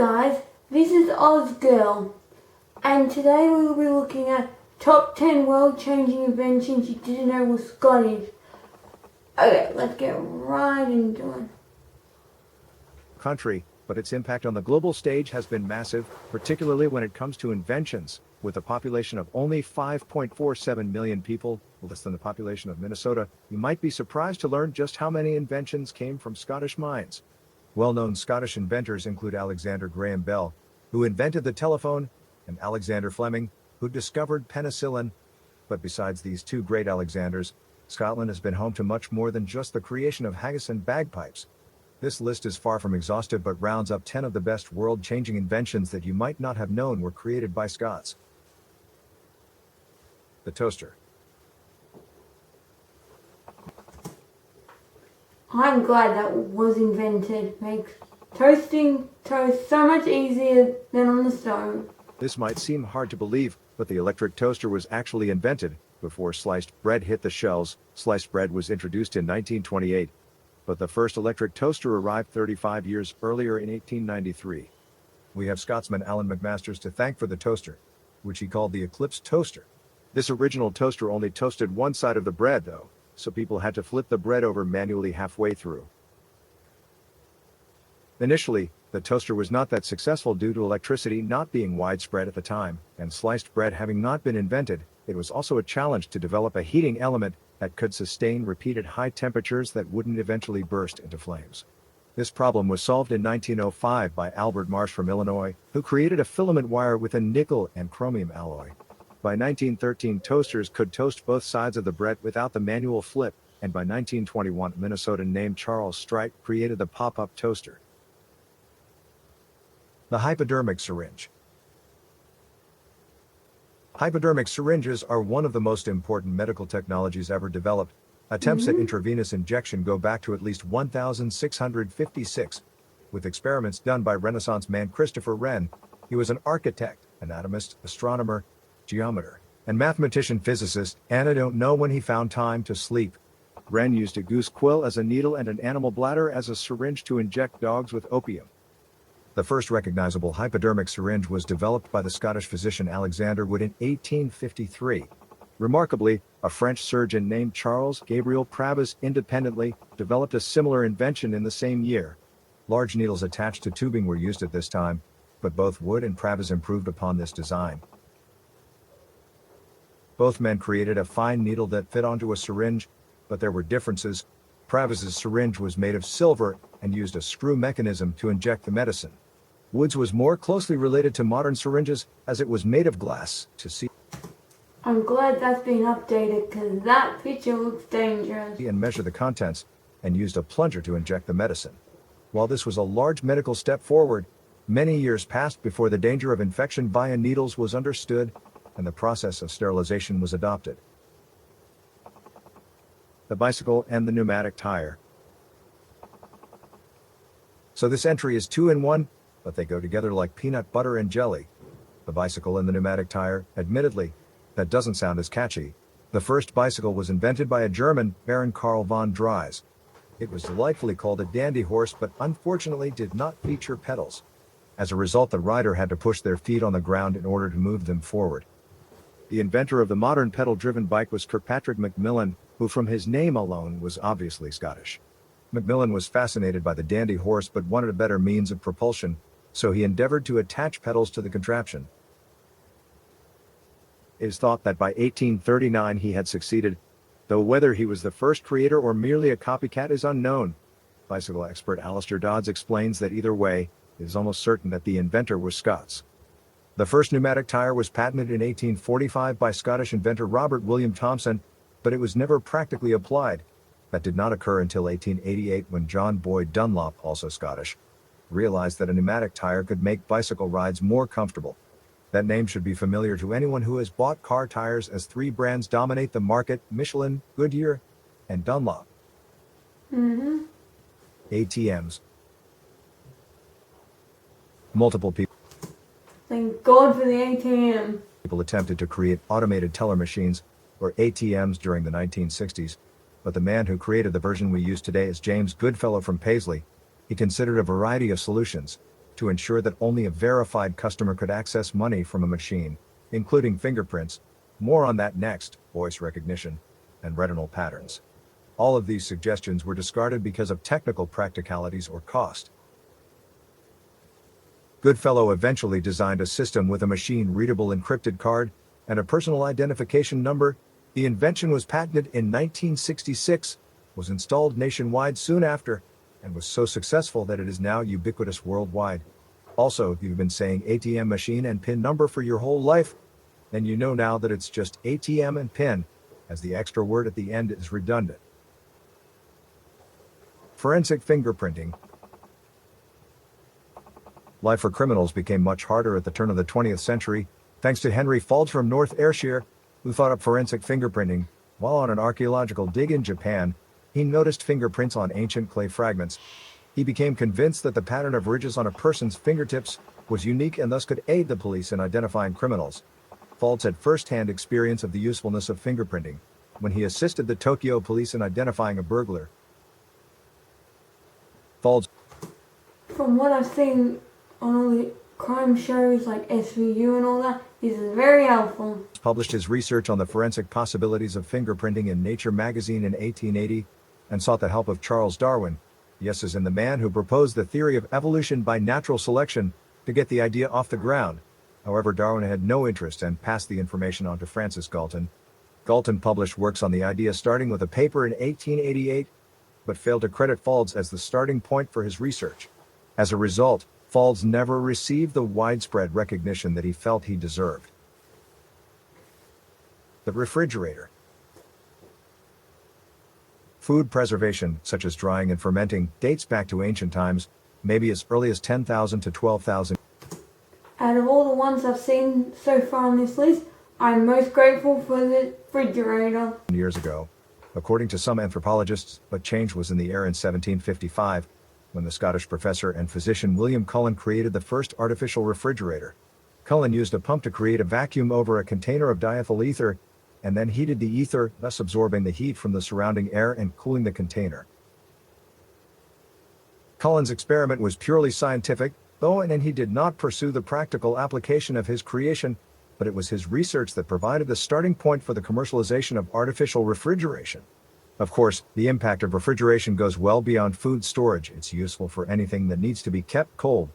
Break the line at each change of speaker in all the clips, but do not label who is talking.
Guys, this is Ozgirl, and today we will be looking at top 10 world-changing inventions you didn't know were Scottish. Okay, let's get right into it.
Country, but its impact on the global stage has been massive, particularly when it comes to inventions. With a population of only 5.47 million people, less than the population of Minnesota, you might be surprised to learn just how many inventions came from Scottish minds. Well-known Scottish inventors include Alexander Graham Bell, who invented the telephone, and Alexander Fleming, who discovered penicillin. But besides these two great Alexanders, Scotland has been home to much more than just the creation of haggis and bagpipes. This list is far from exhaustive but rounds up 10 of the best world-changing inventions that you might not have known were created by Scots. The toaster.
I'm glad that was invented. Makes toasting toast so much easier than on the stove.
This might seem hard to believe, but the electric toaster was actually invented before sliced bread hit the shelves. Sliced bread was introduced in 1928, but the first electric toaster arrived 35 years earlier in 1893. We have Scotsman Alan McMasters to thank for the toaster, which he called the Eclipse toaster. This original toaster only toasted one side of the bread though, so people had to flip the bread over manually halfway through. Initially, the toaster was not that successful due to electricity not being widespread at the time, and sliced bread having not been invented. It was also a challenge to develop a heating element that could sustain repeated high temperatures that wouldn't eventually burst into flames. This problem was solved in 1905 by Albert Marsh from Illinois, who created a filament wire with a nickel and chromium alloy. By 1913, toasters could toast both sides of the bread without the manual flip, and by 1921, a Minnesotan named Charles Strite created the pop-up toaster. The hypodermic syringe. Hypodermic syringes are one of the most important medical technologies ever developed. Attempts at intravenous injection go back to at least 1656, with experiments done by Renaissance man Christopher Wren. He was an architect, anatomist, astronomer, geometer, and mathematician physicist, and I don't know when he found time to sleep. Wren used a goose quill as a needle and an animal bladder as a syringe to inject dogs with opium. The first recognizable hypodermic syringe was developed by the Scottish physician Alexander Wood in 1853. Remarkably, a French surgeon named Charles Gabriel Pravas independently developed a similar invention in the same year. Large needles attached to tubing were used at this time, but both Wood and Pravas improved upon this design. Both men created a fine needle that fit onto a syringe, but there were differences. Pravas's syringe was made of silver and used a screw mechanism to inject the medicine. Wood's was more closely related to modern syringes as it was made of glass to see
I'm glad that's been updated because that picture looks dangerous.
and measure the contents, and used a plunger to inject the medicine. While this was a large medical step forward, many years passed before the danger of infection via needles was understood and the process of sterilization was adopted. The bicycle and the pneumatic tire. So this entry is 2 in 1, but they go together like peanut butter and jelly. The bicycle and the pneumatic tire, admittedly, that doesn't sound as catchy. The first bicycle was invented by a German, Baron Karl von Dries. It was delightfully called a dandy horse but unfortunately did not feature pedals. As a result, the rider had to push their feet on the ground in order to move them forward. The inventor of the modern pedal-driven bike was Kirkpatrick Macmillan, who from his name alone was obviously Scottish. Macmillan was fascinated by the dandy horse but wanted a better means of propulsion, so he endeavored to attach pedals to the contraption. It is thought that by 1839 he had succeeded, though whether he was the first creator or merely a copycat is unknown. Bicycle expert Alistair Dodds explains that either way, it is almost certain that the inventor was Scots. The first pneumatic tire was patented in 1845 by Scottish inventor Robert William Thomson, but it was never practically applied. That did not occur until 1888 when John Boyd Dunlop, also Scottish, realized that a pneumatic tire could make bicycle rides more comfortable. That name should be familiar to anyone who has bought car tires, as 3 brands dominate the market: Michelin, Goodyear, and Dunlop. ATMs. Multiple people
Thank God for the ATM.
attempted to create automated teller machines, or ATMs, during the 1960s, but the man who created the version we use today is James Goodfellow from Paisley. He considered a variety of solutions to ensure that only a verified customer could access money from a machine, including fingerprints. More on that next, voice recognition, and retinal patterns. All of these suggestions were discarded because of technical practicalities or cost. Goodfellow eventually designed a system with a machine-readable encrypted card and a personal identification number. The invention was patented in 1966, was installed nationwide soon after, and was so successful that it is now ubiquitous worldwide. Also, if you've been saying ATM machine and PIN number for your whole life, then you know now that it's just ATM and PIN, as the extra word at the end is redundant. Forensic fingerprinting. Life for criminals became much harder at the turn of the 20th century, thanks to Henry Faulds from North Ayrshire, who thought up forensic fingerprinting. While on an archaeological dig in Japan, he noticed fingerprints on ancient clay fragments. He became convinced that the pattern of ridges on a person's fingertips was unique and thus could aid the police in identifying criminals. Faulds had first-hand experience of the usefulness of fingerprinting when he assisted the Tokyo police in identifying a burglar. Faulds,
From what I've seen on all the crime shows like SVU and all that, this is very helpful.
published his research on the forensic possibilities of fingerprinting in Nature magazine in 1880 and sought the help of Charles Darwin, yes, as in the man who proposed the theory of evolution by natural selection, to get the idea off the ground. However, Darwin had no interest and passed the information on to Francis Galton. Galton published works on the idea starting with a paper in 1888, but failed to credit Faulds as the starting point for his research. As a result, Faulds never received the widespread recognition that he felt he deserved. The refrigerator. Food preservation, such as drying and fermenting, dates back to ancient times, maybe as early as 10,000 to 12,000.
Out of all the ones I've seen so far on this list, I'm most grateful for the refrigerator.
Years ago, according to some anthropologists, but change was in the air in 1755, when the Scottish professor and physician William Cullen created the first artificial refrigerator. Cullen used a pump to create a vacuum over a container of diethyl ether, and then heated the ether, thus absorbing the heat from the surrounding air and cooling the container. Cullen's experiment was purely scientific, though, and he did not pursue the practical application of his creation, but it was his research that provided the starting point for the commercialization of artificial refrigeration. Of course, the impact of refrigeration goes well beyond food storage. It's useful for anything that needs to be kept cold,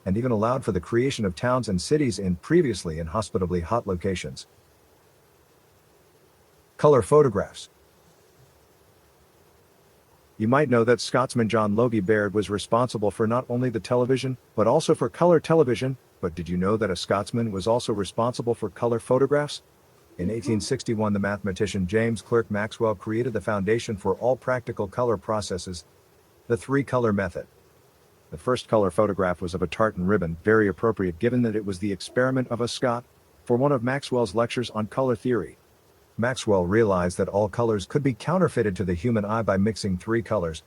and even allowed for the creation of towns and cities in previously inhospitably hot locations. Color photographs. You might know that Scotsman John Logie Baird was responsible for not only the television, but also for color television. But did you know that a Scotsman was also responsible for color photographs? In 1861, the mathematician James Clerk Maxwell created the foundation for all practical color processes, the three-color method. The first color photograph was of a tartan ribbon, very appropriate given that it was the experiment of a Scot, for one of Maxwell's lectures on color theory. Maxwell realized that all colors could be counterfeited to the human eye by mixing three colors.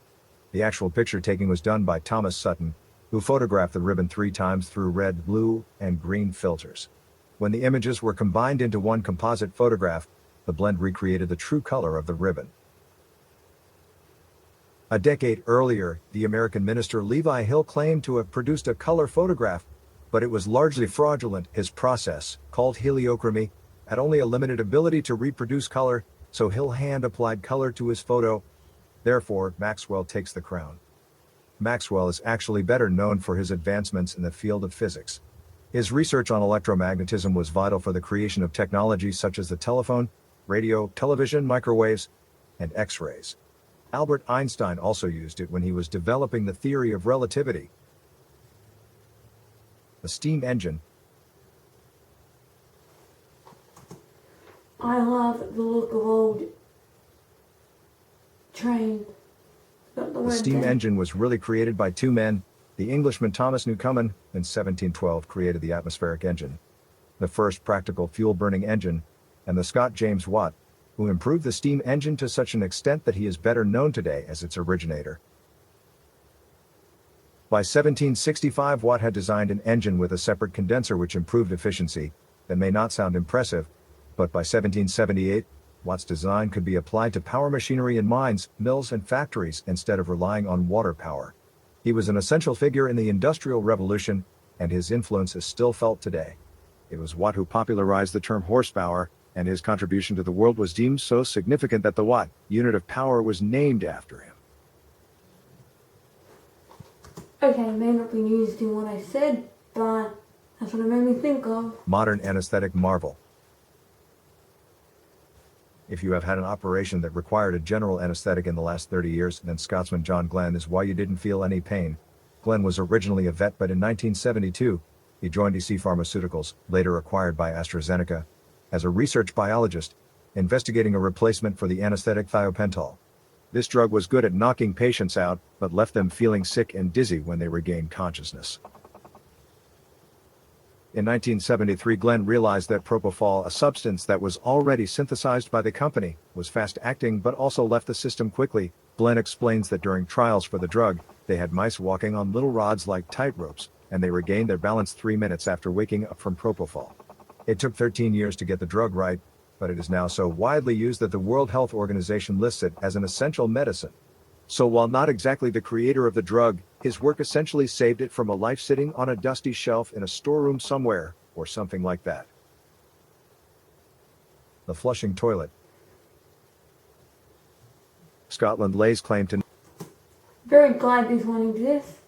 The actual picture taking was done by Thomas Sutton, who photographed the ribbon 3 times through red, blue, and green filters. When the images were combined into one composite photograph, the blend recreated the true color of the ribbon. A decade earlier, the American minister Levi Hill claimed to have produced a color photograph, but it was largely fraudulent. His process, called heliochromy, had only a limited ability to reproduce color, so Hill hand-applied color to his photo. Therefore, Maxwell takes the crown. Maxwell is actually better known for his advancements in the field of physics. His research on electromagnetism was vital for the creation of technologies such as the telephone, radio, television, microwaves, and X-rays. Albert Einstein also used it when he was developing the theory of relativity. The steam engine.
I love the look of old trains.
The steam engine was really created by two men. The Englishman Thomas Newcomen, in 1712, created the atmospheric engine, the first practical fuel-burning engine, and the Scot James Watt, who improved the steam engine to such an extent that he is better known today as its originator. By 1765, Watt had designed an engine with a separate condenser which improved efficiency. That may not sound impressive, but by 1778, Watt's design could be applied to power machinery in mines, mills, and factories instead of relying on water power. He was an essential figure in the Industrial Revolution, and his influence is still felt today. It was Watt who popularized the term horsepower, and his contribution to the world was deemed so significant that the Watt unit of power was named after him.
Okay, it may not be used in what I said, but that's what it made me think of.
Modern anesthetic marvel. If you have had an operation that required a general anesthetic in the last 30 years, then Scotsman John Glenn is why you didn't feel any pain. Glenn was originally a vet, but in 1972, he joined EC Pharmaceuticals, later acquired by AstraZeneca, as a research biologist, investigating a replacement for the anesthetic thiopental. This drug was good at knocking patients out, but left them feeling sick and dizzy when they regained consciousness. In 1973, Glenn realized that propofol, a substance that was already synthesized by the company, was fast-acting but also left the system quickly. Glenn explains that during trials for the drug, they had mice walking on little rods like tightropes, and they regained their balance 3 minutes after waking up from propofol. It took 13 years to get the drug right, but it is now so widely used that the World Health Organization lists it as an essential medicine. So while not exactly the creator of the drug, his work essentially saved it from a life sitting on a dusty shelf in a storeroom somewhere, or something like that. The flushing toilet. Scotland lays claim to
Very glad this one exists.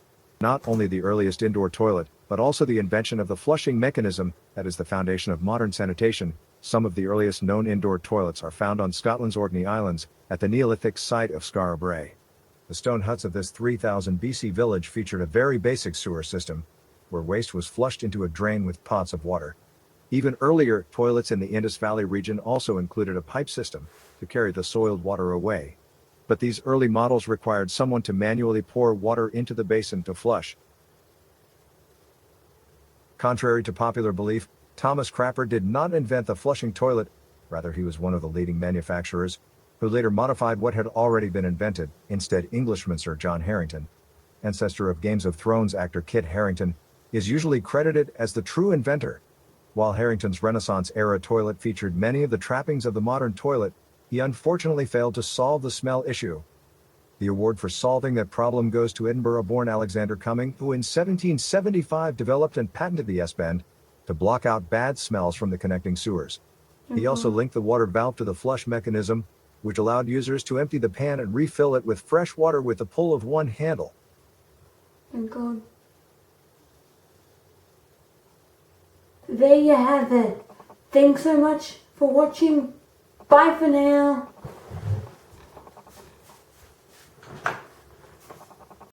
not only the earliest indoor toilet, but also the invention of the flushing mechanism that is the foundation of modern sanitation. Some of the earliest known indoor toilets are found on Scotland's Orkney Islands, at the Neolithic site of Skara Brae. The stone huts of this 3000 BC village featured a very basic sewer system, where waste was flushed into a drain with pots of water. Even earlier, toilets in the Indus Valley region also included a pipe system to carry the soiled water away. But these early models required someone to manually pour water into the basin to flush. Contrary to popular belief, Thomas Crapper did not invent the flushing toilet, rather he was one of the leading manufacturers, who later modified what had already been invented. Instead, Englishman Sir John Harington, ancestor of Games of Thrones actor Kit Harington, is usually credited as the true inventor. While Harington's Renaissance-era toilet featured many of the trappings of the modern toilet, he unfortunately failed to solve the smell issue. The award for solving that problem goes to Edinburgh-born Alexander Cumming, who in 1775 developed and patented the S-bend to block out bad smells from the connecting sewers. He also linked the water valve to the flush mechanism, which allowed users to empty the pan and refill it with fresh water with the pull of one handle.
Thank God. There you have it. Thanks so much for watching. Bye for now.